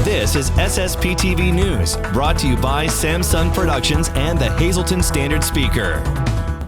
This is SSPTV News, brought to you by Samsung Productions and the Hazleton Standard Speaker.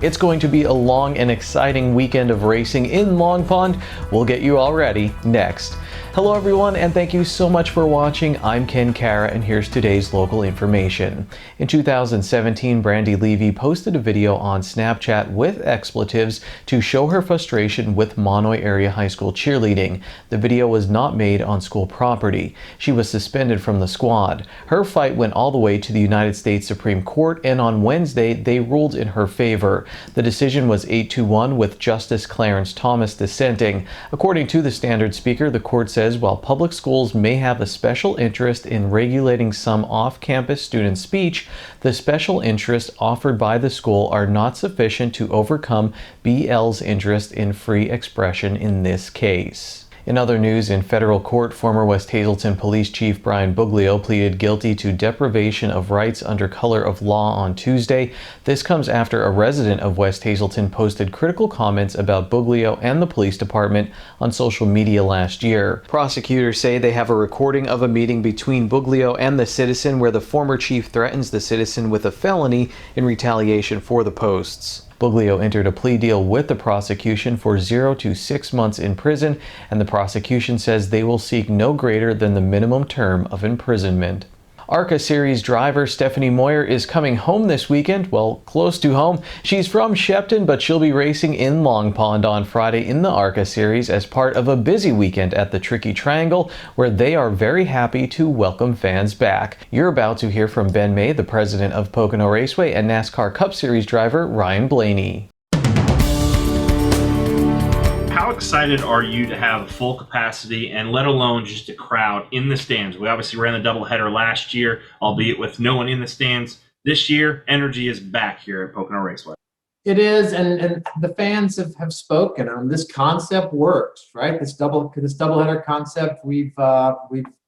It's going to be a long and exciting weekend of racing in Long Pond. We'll get you all ready next. Hello everyone, and thank you so much for watching. I'm Ken Cara, and here's today's local information. In 2017, Brandy Levy posted a video on Snapchat with expletives to show her frustration with Monoy Area High School cheerleading. The video was not made on school property. She was suspended from the squad. Her fight went all the way to the United States Supreme Court, and on Wednesday, they ruled in her favor. The decision was 8-1 with Justice Clarence Thomas dissenting. According to the Standard Speaker, the court says while public schools may have a special interest in regulating some off-campus student speech, the special interests offered by the school are not sufficient to overcome BL's interest in free expression in this case. In other news, in federal court, former West Hazleton Police Chief Brian Buglio pleaded guilty to deprivation of rights under color of law on Tuesday. This comes after a resident of West Hazleton posted critical comments about Buglio and the police department on social media last year. Prosecutors say they have a recording of a meeting between Buglio and the citizen where the former chief threatens the citizen with a felony in retaliation for the posts. Buglio entered a plea deal with the prosecution for 0 to 6 months in prison, and the prosecution says they will seek no greater than the minimum term of imprisonment. ARCA Series driver Stephanie Moyer is coming home this weekend, well, close to home. She's from Shepton, but she'll be racing in Long Pond on Friday in the ARCA Series as part of a busy weekend at the Tricky Triangle, where they are very happy to welcome fans back. You're about to hear from Ben May, the president of Pocono Raceway, and NASCAR Cup Series driver Ryan Blaney. How excited are you to have full capacity and let alone just a crowd in the stands? We obviously ran the doubleheader last year, albeit with no one in the stands. This year, energy is back here at Pocono Raceway. It is, and the fans have spoken. This concept works, right? This doubleheader concept we've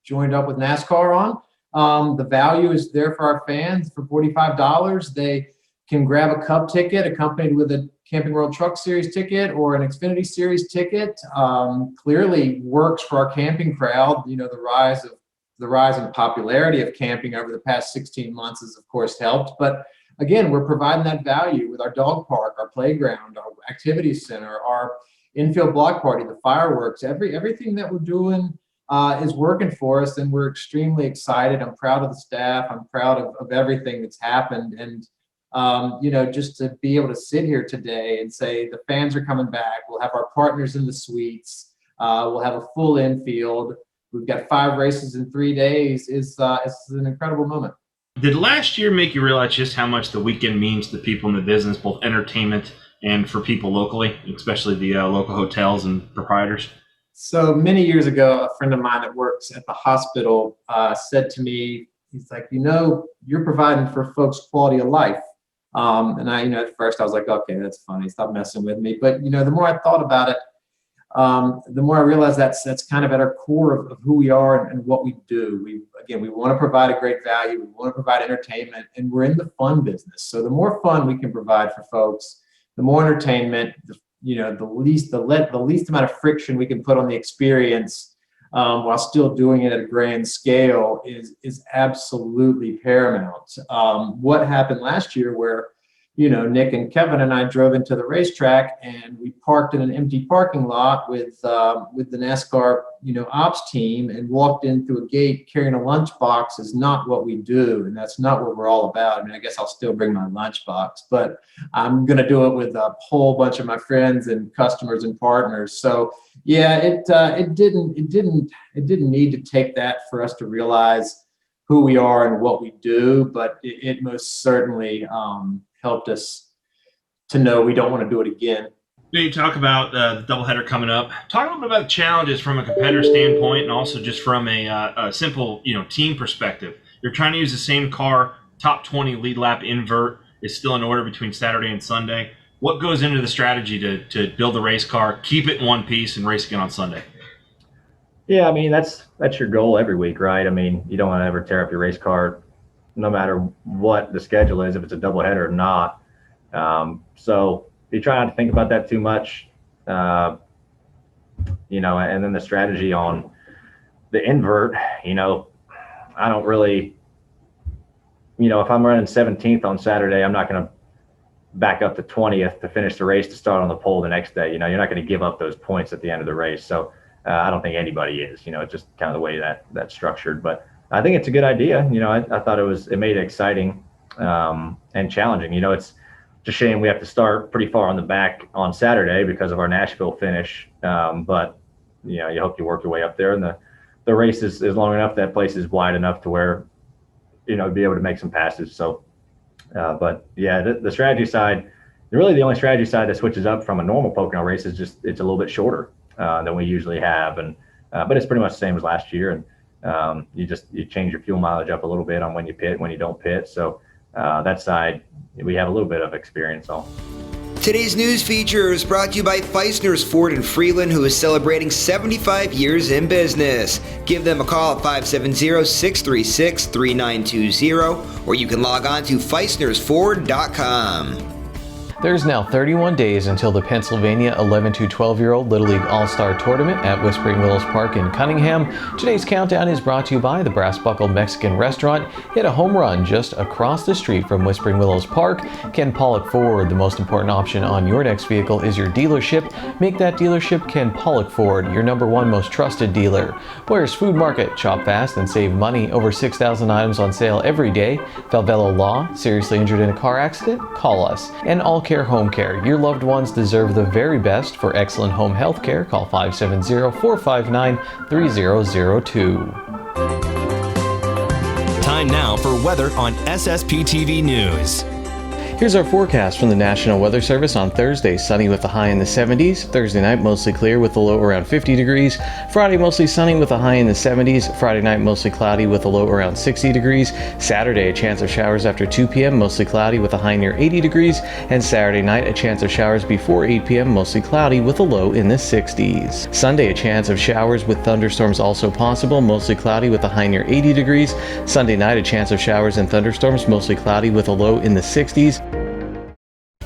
joined up with NASCAR on. The value is there for our fans. For $45, they can grab a Cup ticket accompanied with a Camping World Truck Series ticket or an Xfinity Series ticket. Clearly works for our camping crowd. You know, the rise in popularity of camping over the past 16 months has of course helped. But again, we're providing that value with our dog park, our playground, our activity center, our infield block party, the fireworks, everything that we're doing is working for us, and we're extremely excited. I'm proud of the staff. I'm proud of everything that's happened. And you know, just to be able to sit here today and say the fans are coming back. We'll have our partners in the suites. We'll have a full infield. We've got 5 races in 3 days. Is an incredible moment. Did last year make you realize just how much the weekend means to people in the business, both entertainment and for people locally, especially the local hotels and proprietors? So many years ago, a friend of mine that works at the hospital said to me, he's like, you know, you're providing for folks' quality of life. And I, at first I was like, okay, that's funny. Stop messing with me. But, the more I thought about it, the more I realized that's kind of at our core of who we are and what we do. We want to provide a great value. We want to provide entertainment, and we're in the fun business. So the more fun we can provide for folks, the more entertainment, the least amount of friction we can put on the experience, while still doing it at a grand scale is absolutely paramount. What happened last year where, Nick and Kevin and I drove into the racetrack and we parked in an empty parking lot with the NASCAR, ops team, and walked in through a gate carrying a lunchbox is not what we do. And that's not what we're all about. I mean, I guess I'll still bring my lunchbox, but I'm going to do it with a whole bunch of my friends and customers and partners. So yeah, it didn't need to take that for us to realize who we are and what we do, but it most certainly helped us to know we don't want to do it again. You talk about the doubleheader coming up. Talk a little bit about the challenges from a competitor standpoint, and also just from a simple, team perspective. You're trying to use the same car. Top 20 lead lap invert is still in order between Saturday and Sunday. What goes into the strategy to build the race car, keep it in one piece, and race again on Sunday? Yeah, I mean, that's your goal every week, right? I mean, you don't want to ever tear up your race car, no matter what the schedule is, if it's a doubleheader or not. So you try not to think about that too much, and then the strategy on the invert, I don't really, if I'm running 17th on Saturday, I'm not going to back up to 20th to finish the race to start on the pole the next day. You're not going to give up those points at the end of the race. So I don't think anybody is, it's just kind of the way that's structured. But I think it's a good idea. I thought it made it exciting and challenging. It's a shame we have to start pretty far on the back on Saturday because of our Nashville finish. But you hope you work your way up there, and the race is long enough, that place is wide enough to where, be able to make some passes. So, but yeah, the strategy side, really the only strategy side that switches up from a normal Pocono race is just, it's a little bit shorter than we usually have. And, but it's pretty much the same as last year. And you change your fuel mileage up a little bit on when you pit, when you don't pit. So that side, we have a little bit of experience on. Today's news feature is brought to you by Feisner's Ford in Freeland, who is celebrating 75 years in business. Give them a call at 570-636-3920, or you can log on to feisnersford.com. There's now 31 days until the Pennsylvania 11 to 12-year-old Little League All-Star Tournament at Whispering Willows Park in Cunningham. Today's countdown is brought to you by the Brass Buckle Mexican Restaurant. Hit a home run just across the street from Whispering Willows Park. Ken Pollock Ford, the most important option on your next vehicle is your dealership. Make that dealership Ken Pollock Ford, your #1 most trusted dealer. Boyer's Food Market, shop fast and save money. Over 6,000 items on sale every day. Valvello Law, seriously injured in a car accident? Call us. And All Care Home Care. Your loved ones deserve the very best. For excellent home health care, call 570-459-3002. Time now for weather on SSPTV News. Here's our forecast from the National Weather Service on Thursday. Sunny with a high in the 70s. Thursday night mostly clear with a low around 50 degrees. Friday mostly sunny with a high in the 70s. Friday night mostly cloudy with a low around 60 degrees. Saturday a chance of showers after 2 p.m. mostly cloudy with a high near 80 degrees. And Saturday night a chance of showers before 8 p.m. mostly cloudy with a low in the 60s. Sunday a chance of showers with thunderstorms also possible, mostly cloudy with a high near 80 degrees. Sunday night a chance of showers and thunderstorms, mostly cloudy with a low in the 60s.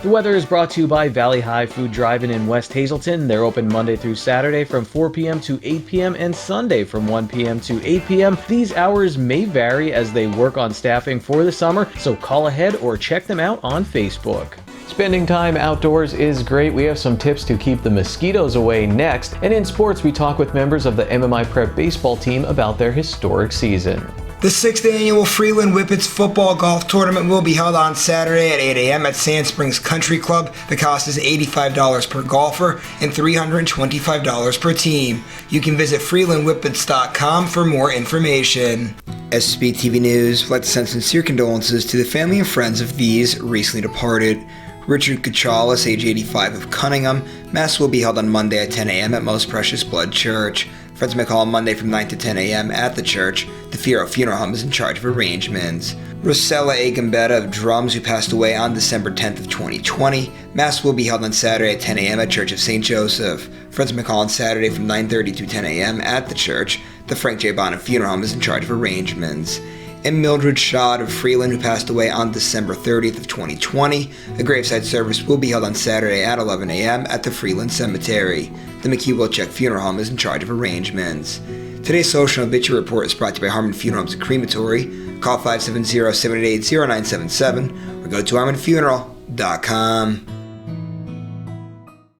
The weather is brought to you by Valley High Food Drive-In in West Hazelton. They're open Monday through Saturday from 4 p.m. to 8 p.m. and Sunday from 1 p.m. to 8 p.m. These hours may vary as they work on staffing for the summer, so call ahead or check them out on Facebook. Spending time outdoors is great. We have some tips to keep the mosquitoes away next. And in sports, we talk with members of the MMI Prep baseball team about their historic season. The 6th annual Freeland Whippets football golf tournament will be held on Saturday at 8 a.m. at Sand Springs Country Club. The cost is $85 per golfer and $325 per team. You can visit freelandwhippets.com for more information. SSPTV News would like to send sincere condolences to the family and friends of these recently departed. Richard Kachalis, age 85, of Cunningham. Mass will be held on Monday at 10 a.m. at Most Precious Blood Church. Friends may call on Monday from 9 to 10 a.m. at the church. The Fierro Funeral Home is in charge of arrangements. Rosella A. Gambetta of Drums, who passed away on December 10th of 2020. Mass will be held on Saturday at 10 a.m. at Church of St. Joseph. Friends may call on Saturday from 9:30 to 10 a.m. at the church. The Frank J. Bonnet Funeral Home is in charge of arrangements. And Mildred Schott of Freeland, who passed away on December 30th of 2020. A graveside service will be held on Saturday at 11 a.m. at the Freeland Cemetery. The McHugh Wilczek Funeral Home is in charge of arrangements. Today's social and obituary report is brought to you by Harmon Funeral Homes and Crematory. Call 570-788-0977 or go to harmonfuneral.com.